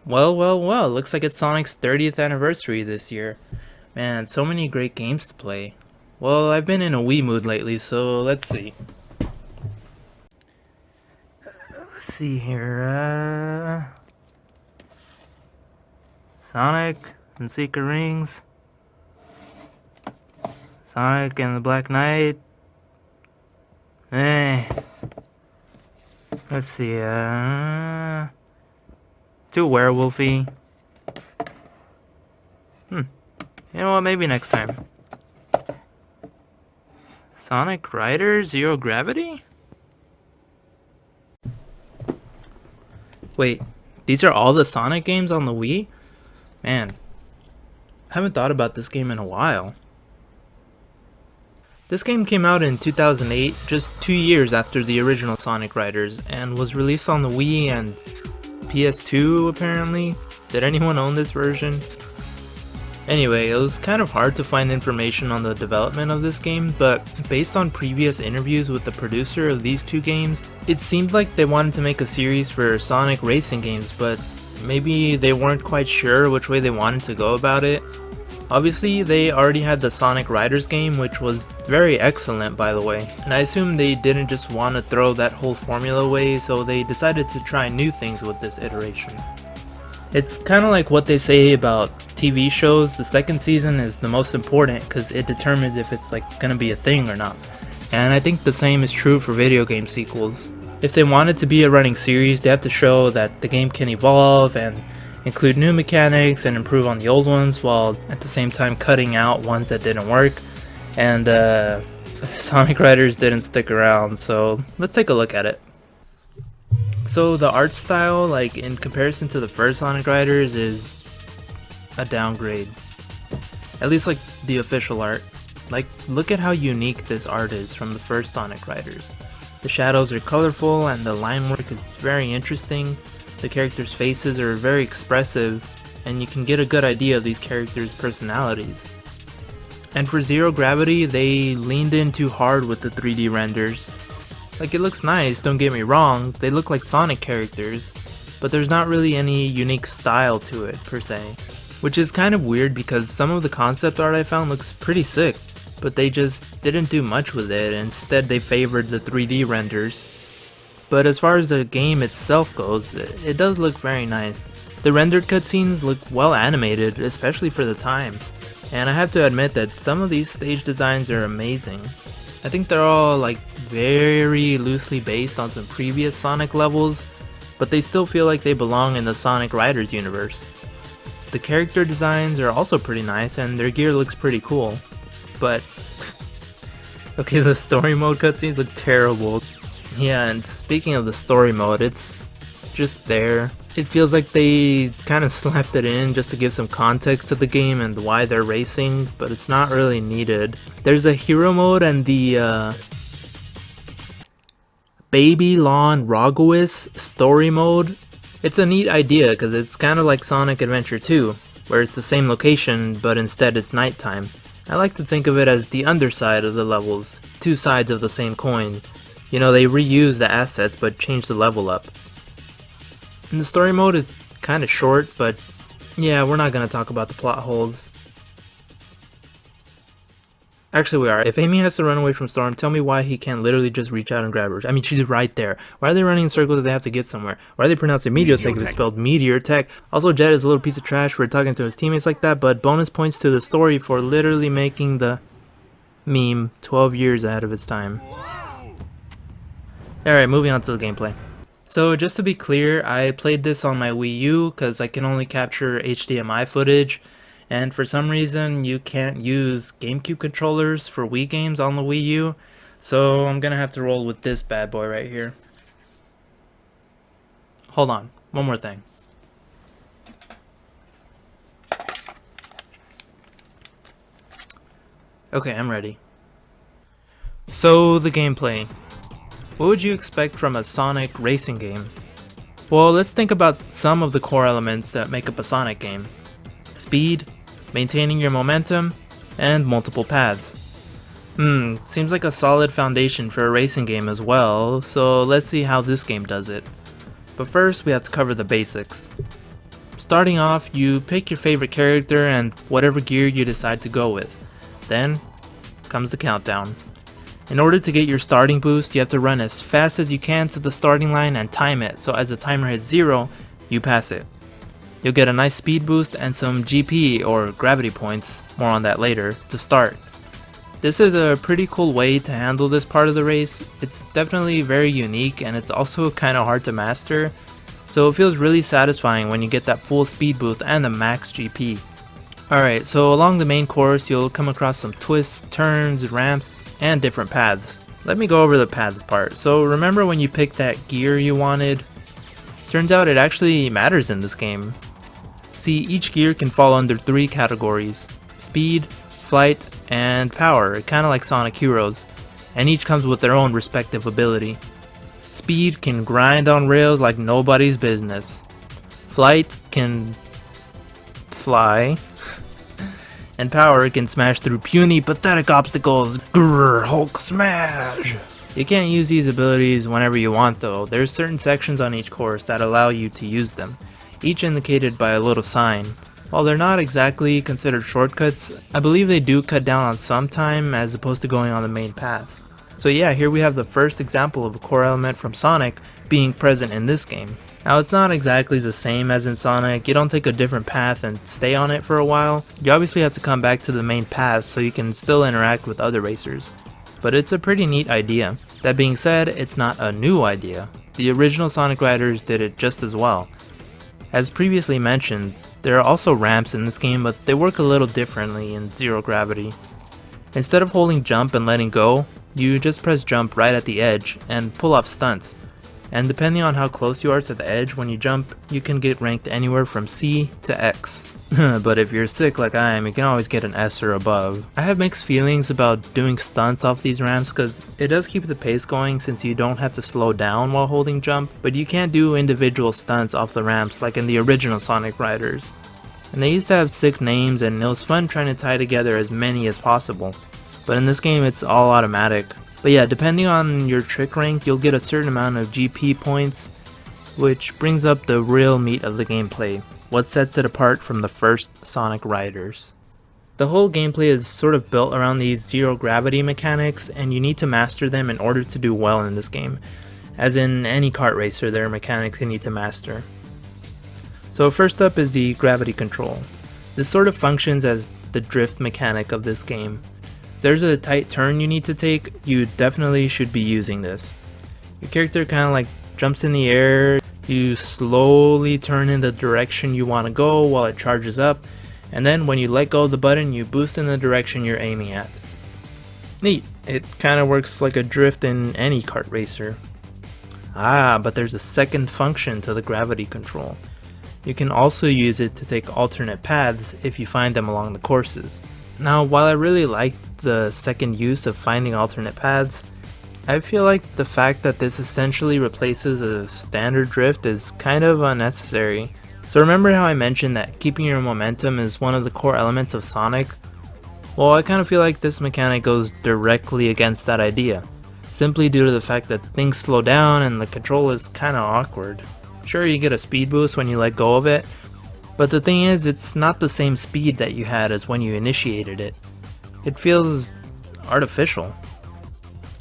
Well, looks like it's Sonic's 30th anniversary this year. Man, so many great games to play. Well, I've been in a Wii mood lately, so let's see. Let's see here, Sonic and Secret Rings. Sonic and the Black Knight. Let's see, too werewolfy. You know what, maybe next time. Sonic Riders Zero Gravity? Wait, these are all the Sonic games on the Wii? Man, I haven't thought about this game in a while. This game came out in 2008, just 2 years after the original Sonic Riders, and was released on the Wii and PS2 apparently. Did anyone own this version? Anyway, it was kind of hard to find information on the development of this game, but based on previous interviews with the producer of these two games, it seemed like they wanted to make a series for Sonic racing games, but maybe they weren't quite sure which way they wanted to go about it. Obviously, they already had the Sonic Riders game, which was very excellent by the way, and I assume they didn't just want to throw that whole formula away, so they decided to try new things with this iteration. It's kind of like what they say about TV shows, the second season is the most important because it determines if it's like gonna be a thing or not. And I think the same is true for video game sequels. If they want it to be a running series, they have to show that the game can evolve and include new mechanics and improve on the old ones, while at the same time cutting out ones that didn't work. And Sonic Riders didn't stick around, so let's take a look at it. So the art style, like in comparison to the first Sonic Riders, is a downgrade. At least like the official art. Like, look at how unique this art is from the first Sonic Riders. The shadows are colorful and the line work is very interesting. The characters' faces are very expressive, and you can get a good idea of these characters' personalities. And for Zero Gravity, they leaned in too hard with the 3D renders. Like, it looks nice, don't get me wrong, they look like Sonic characters, but there's not really any unique style to it, per se. Which is kind of weird because some of the concept art I found looks pretty sick, but they just didn't do much with it, instead they favored the 3D renders. But as far as the game itself goes, it does look very nice. The rendered cutscenes look well animated, especially for the time. And I have to admit that some of these stage designs are amazing. I think they're all like very loosely based on some previous Sonic levels, but they still feel like they belong in the Sonic Riders universe. The character designs are also pretty nice and their gear looks pretty cool. But okay, the story mode cutscenes look terrible. Yeah, and speaking of the story mode, it's just there. It feels like they kind of slapped it in just to give some context to the game and why they're racing, but it's not really needed. There's a hero mode and the Baby Lawn Rogois story mode. It's a neat idea because it's kind of like Sonic Adventure 2, where it's the same location but instead it's nighttime. I like to think of it as the underside of the levels, two sides of the same coin. You know, they reuse the assets but change the level up. And the story mode is kind of short, but yeah, we're not going to talk about the plot holes. Actually, we are. If Amy has to run away from Storm, tell me why he can't literally just reach out and grab her. I mean, she's right there. Why are they running in circles if they have to get somewhere? Why are they pronouncing Meteotech if it's spelled Meteor Tech? Also, Jet is a little piece of trash for talking to his teammates like that, but bonus points to the story for literally making the meme 12 years ahead of its time. Alright, moving on to the gameplay. So just to be clear, I played this on my Wii U because I can only capture HDMI footage, and for some reason you can't use GameCube controllers for Wii games on the Wii U, so I'm gonna have to roll with this bad boy right here. Hold on, one more thing. Okay, I'm ready. So the gameplay. What would you expect from a Sonic racing game? Well, let's think about some of the core elements that make up a Sonic game. Speed, maintaining your momentum, and multiple paths. Seems like a solid foundation for a racing game as well, so let's see how this game does it. But first we have to cover the basics. Starting off, you pick your favorite character and whatever gear you decide to go with. Then comes the countdown. In order to get your starting boost, you have to run as fast as you can to the starting line and time it, so as the timer hits 0, you pass it. You'll get a nice speed boost and some GP or gravity points, more on that later, to start. This is a pretty cool way to handle this part of the race. It's definitely very unique and it's also kind of hard to master, so it feels really satisfying when you get that full speed boost and the max GP. Alright, so along the main course you'll come across some twists, turns, ramps, and different paths. Let me go over the paths part. So remember when you picked that gear you wanted? Turns out it actually matters in this game. See, each gear can fall under 3 categories: speed, flight, and power, kinda like Sonic Heroes, and each comes with their own respective ability. Speed can grind on rails like nobody's business. Flight can fly. And power can smash through puny, pathetic obstacles. Grrr, Hulk smash! You can't use these abilities whenever you want though. There's certain sections on each course that allow you to use them, each indicated by a little sign. While they're not exactly considered shortcuts, I believe they do cut down on some time as opposed to going on the main path. So yeah, here we have the first example of a core element from Sonic being present in this game. Now it's not exactly the same as in Sonic. You don't take a different path and stay on it for a while. You obviously have to come back to the main path so you can still interact with other racers. But it's a pretty neat idea. That being said, it's not a new idea. The original Sonic Riders did it just as well. As previously mentioned, there are also ramps in this game, but they work a little differently in Zero Gravity. Instead of holding jump and letting go, you just press jump right at the edge and pull off stunts. And depending on how close you are to the edge when you jump, you can get ranked anywhere from C to X. But if you're sick like I am, you can always get an S or above. I have mixed feelings about doing stunts off these ramps because it does keep the pace going since you don't have to slow down while holding jump, but you can't do individual stunts off the ramps like in the original Sonic Riders. And they used to have sick names and it was fun trying to tie together as many as possible. But in this game it's all automatic. But yeah, depending on your trick rank, you'll get a certain amount of GP points, which brings up the real meat of the gameplay, what sets it apart from the first Sonic Riders. The whole gameplay is sort of built around these zero gravity mechanics, and you need to master them in order to do well in this game. As in any kart racer, there are mechanics you need to master. So first up is the gravity control. This sort of functions as the drift mechanic of this game. If there's a tight turn you need to take, you definitely should be using this. Your character kind of like jumps in the air, you slowly turn in the direction you want to go while it charges up, and then when you let go of the button, you boost in the direction you're aiming at. Neat, it kind of works like a drift in any kart racer. But there's a second function to the gravity control. You can also use it to take alternate paths if you find them along the courses. Now, while I really like the second use of finding alternate paths, I feel like the fact that this essentially replaces a standard drift is kind of unnecessary. So remember how I mentioned that keeping your momentum is one of the core elements of Sonic? Well, I kind of feel like this mechanic goes directly against that idea, simply due to the fact that things slow down and the control is kind of awkward. Sure, you get a speed boost when you let go of it, but the thing is, it's not the same speed that you had as when you initiated it. It feels artificial.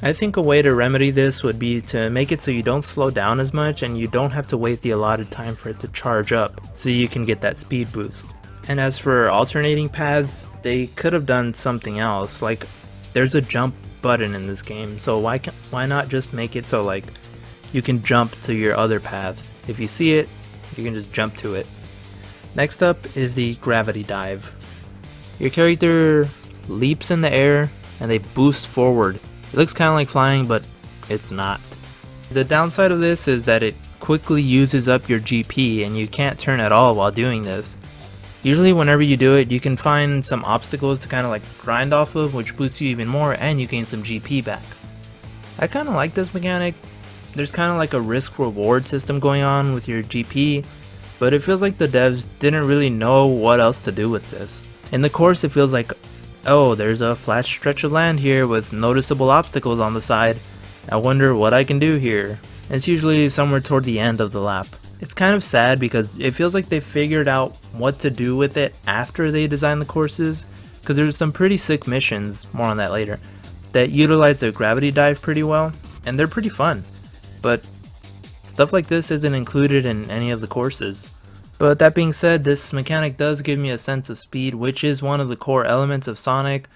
I think a way to remedy this would be to make it so you don't slow down as much and you don't have to wait the allotted time for it to charge up so you can get that speed boost. And as for alternating paths, they could have done something else, like there's a jump button in this game, so why not just make it so like you can jump to your other path. If you see it, you can just jump to it. Next up is the gravity dive. Your character leaps in the air and they boost forward. It looks kind of like flying, but it's not. The downside of this is that it quickly uses up your GP and you can't turn at all while doing this. Usually whenever you do it, you can find some obstacles to kind of like grind off of, which boosts you even more and you gain some GP back. I kind of like this mechanic. There's kind of like a risk-reward system going on with your GP, but it feels like the devs didn't really know what else to do with this. In the course, it feels like, oh, there's a flat stretch of land here with noticeable obstacles on the side. I wonder what I can do here. And it's usually somewhere toward the end of the lap. It's kind of sad because it feels like they figured out what to do with it after they designed the courses, because there's some pretty sick missions, more on that later, that utilize their gravity dive pretty well, and they're pretty fun. But stuff like this isn't included in any of the courses. But that being said, this mechanic does give me a sense of speed, which is one of the core elements of Sonic.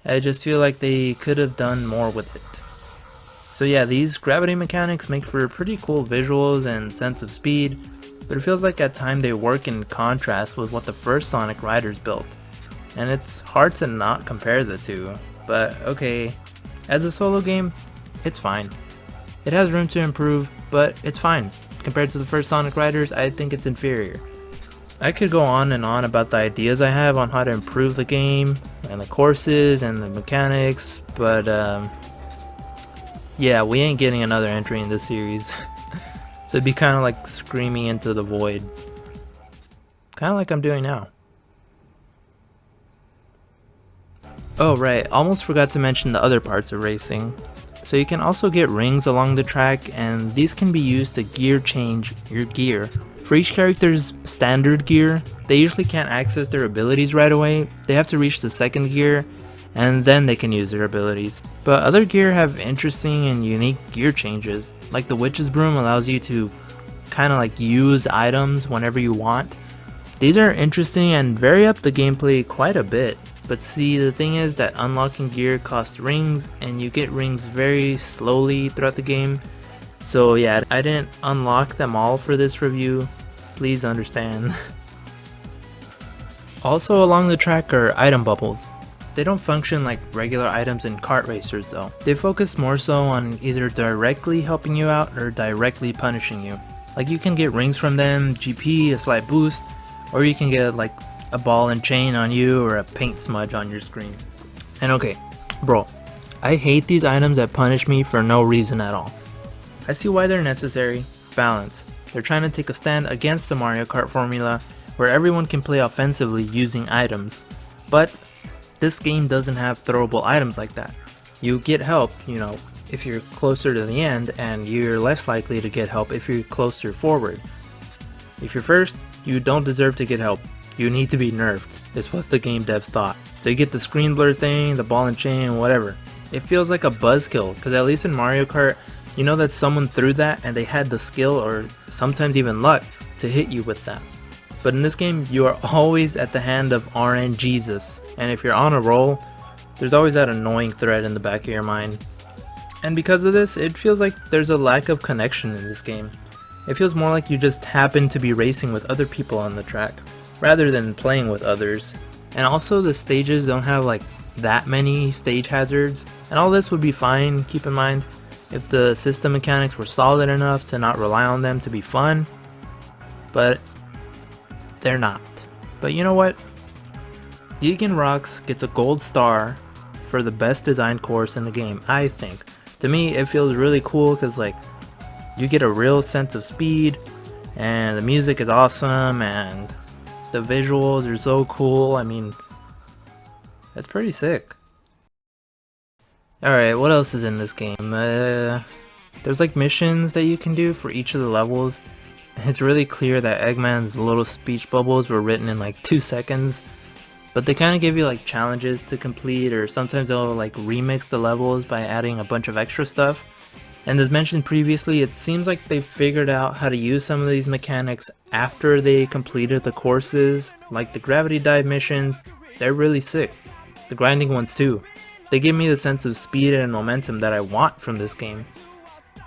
I just feel like they could have done more with it. So yeah, these gravity mechanics make for pretty cool visuals and sense of speed, but it feels like at times they work in contrast with what the first Sonic Riders built. And it's hard to not compare the two, but okay, as a solo game, it's fine. It has room to improve, but it's fine. Compared to the first Sonic Riders, I think it's inferior. I could go on and on about the ideas I have on how to improve the game, and the courses, and the mechanics, but yeah, we ain't getting another entry in this series. So it'd be kind of like screaming into the void. Kind of like I'm doing now. Oh right, almost forgot to mention the other parts of racing. So you can also get rings along the track, and these can be used to gear change your gear. For each character's standard gear, they usually can't access their abilities right away. They have to reach the second gear, and then they can use their abilities. But other gear have interesting and unique gear changes, like the Witch's Broom allows you to kind of like use items whenever you want. These are interesting and vary up the gameplay quite a bit. But see, the thing is that unlocking gear costs rings, and you get rings very slowly throughout the game. So yeah, I didn't unlock them all for this review, please understand. Also along the track are item bubbles. They don't function like regular items in kart racers though. They focus more so on either directly helping you out or directly punishing you. Like you can get rings from them, GP, a slight boost, or you can get like a ball and chain on you or a paint smudge on your screen. And okay, bro, I hate these items that punish me for no reason at all. I see why they're necessary. Balance. They're trying to take a stand against the Mario Kart formula where everyone can play offensively using items. But this game doesn't have throwable items like that. You get help, you know, if you're closer to the end, and you're less likely to get help if you're closer forward. If you're first, you don't deserve to get help. You need to be nerfed, is what the game devs thought. So you get the screen blur thing, the ball and chain, whatever. It feels like a buzzkill, because at least in Mario Kart, you know that someone threw that and they had the skill or sometimes even luck to hit you with that. But in this game, you are always at the hand of RN Jesus, and if you're on a roll, there's always that annoying threat in the back of your mind. And because of this, it feels like there's a lack of connection in this game. It feels more like you just happen to be racing with other people on the track, rather than playing with others. And also the stages don't have like that many stage hazards, and all this would be fine, keep in mind, if the system mechanics were solid enough to not rely on them to be fun, but they're not. But you know what? Deegan Rocks gets a gold star for the best designed course in the game, I think. To me, it feels really cool because like you get a real sense of speed, and the music is awesome, and the visuals are so cool. I mean, that's pretty sick. Alright, what else is in this game? There's like missions that you can do for each of the levels. It's really clear that Eggman's little speech bubbles were written in like 2 seconds. But they kind of give you like challenges to complete, or sometimes they'll like remix the levels by adding a bunch of extra stuff. And as mentioned previously, it seems like they figured out how to use some of these mechanics after they completed the courses, like the gravity dive missions. They're really sick. The grinding ones too. They give me the sense of speed and momentum that I want from this game.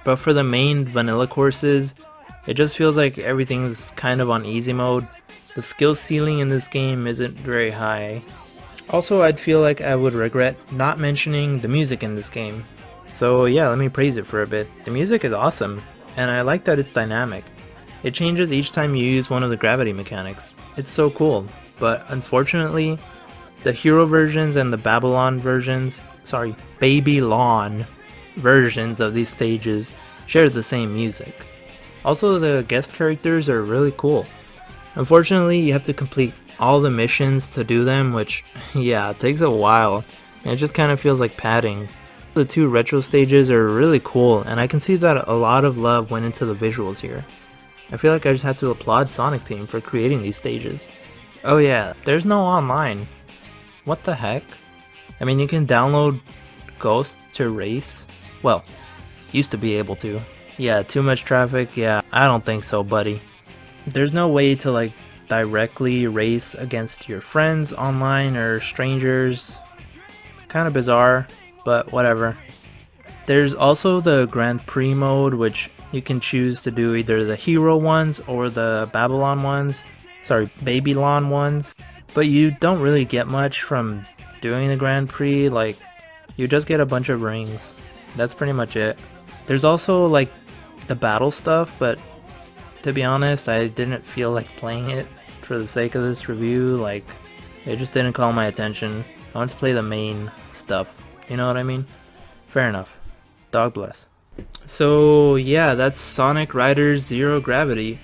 But for the main vanilla courses, it just feels like everything's kind of on easy mode. The skill ceiling in this game isn't very high. Also, I'd feel like I would regret not mentioning the music in this game. So yeah, let me praise it for a bit. The music is awesome, and I like that it's dynamic. It changes each time you use one of the gravity mechanics. It's so cool, but unfortunately, the hero versions and the Babylon versions of these stages share the same music. Also, the guest characters are really cool. Unfortunately, you have to complete all the missions to do them, which, yeah, it takes a while, and it just kind of feels like padding. The 2 retro stages are really cool, and I can see that a lot of love went into the visuals here. I feel like I just have to applaud Sonic Team for creating these stages. Oh yeah, there's no online. What the heck? I mean, you can download Ghost to race? Well, used to be able to. Yeah, too much traffic? Yeah, I don't think so, buddy. There's no way to like directly race against your friends online or strangers. Kind of bizarre, but whatever. There's also the Grand Prix mode, which you can choose to do either the hero ones or the Babylon ones. Sorry, Babylon ones. But you don't really get much from doing the Grand Prix, like you just get a bunch of rings. That's pretty much it. There's also like the battle stuff, but to be honest, I didn't feel like playing it for the sake of this review. Like, it just didn't call my attention. I want to play the main stuff, you know what I mean? Fair enough. Dog bless. So yeah, that's Sonic Riders Zero Gravity.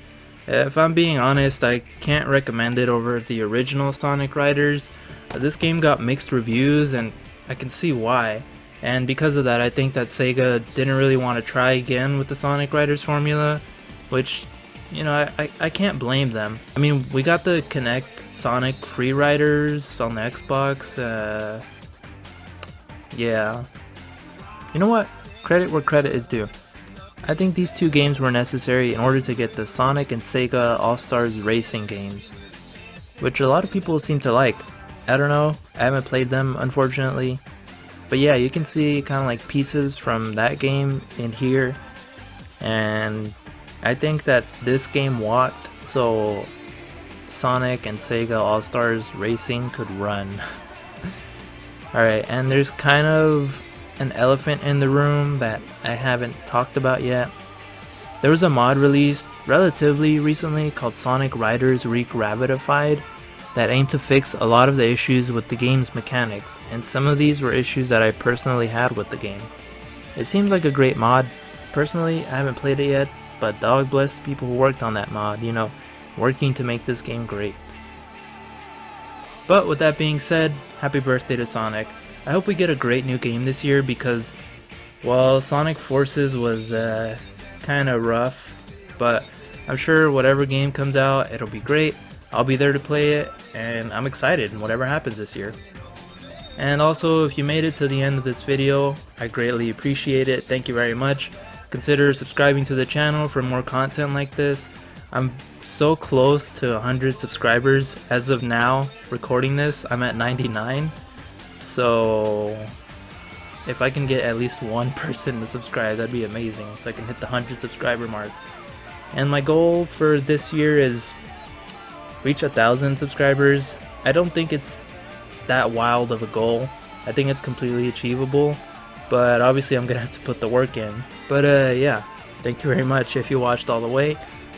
If I'm being honest, I can't recommend it over the original Sonic Riders. This game got mixed reviews and I can see why. And because of that, I think that Sega didn't really want to try again with the Sonic Riders formula, which, you know, I can't blame them. I mean, we got the Kinect Sonic Free Riders on the Xbox. Yeah. You know what? Credit where credit is due. I think these two games were necessary in order to get the Sonic and Sega All-Stars Racing games, which a lot of people seem to like. I don't know, I haven't played them unfortunately, but yeah, you can see kind of like pieces from that game in here, and I think that this game walked so Sonic and Sega All-Stars Racing could run. Alright, and there's kind of an elephant in the room that I haven't talked about yet. There was a mod released relatively recently called Sonic Riders Regravitified that aimed to fix a lot of the issues with the game's mechanics, and some of these were issues that I personally had with the game. It seems like a great mod. Personally, I haven't played it yet, but dog bless the people who worked on that mod, you know, working to make this game great. But with that being said, happy birthday to Sonic. I hope we get a great new game this year because, well, Sonic Forces was kind of rough, but I'm sure whatever game comes out, it'll be great. I'll be there to play it, and I'm excited in whatever happens this year. And also, if you made it to the end of this video, I greatly appreciate it. Thank you very much. Consider subscribing to the channel for more content like this. I'm so close to 100 subscribers. As of now, recording this, I'm at 99. So if I can get at least one person to subscribe, that'd be amazing, so I can hit the 100 subscriber mark. And my goal for this year is reach 1,000 subscribers. I don't think it's that wild of a goal. I think it's completely achievable, but obviously I'm gonna have to put the work in. But yeah, thank you very much if you watched all the way.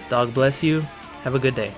Dog bless you. Have a good day.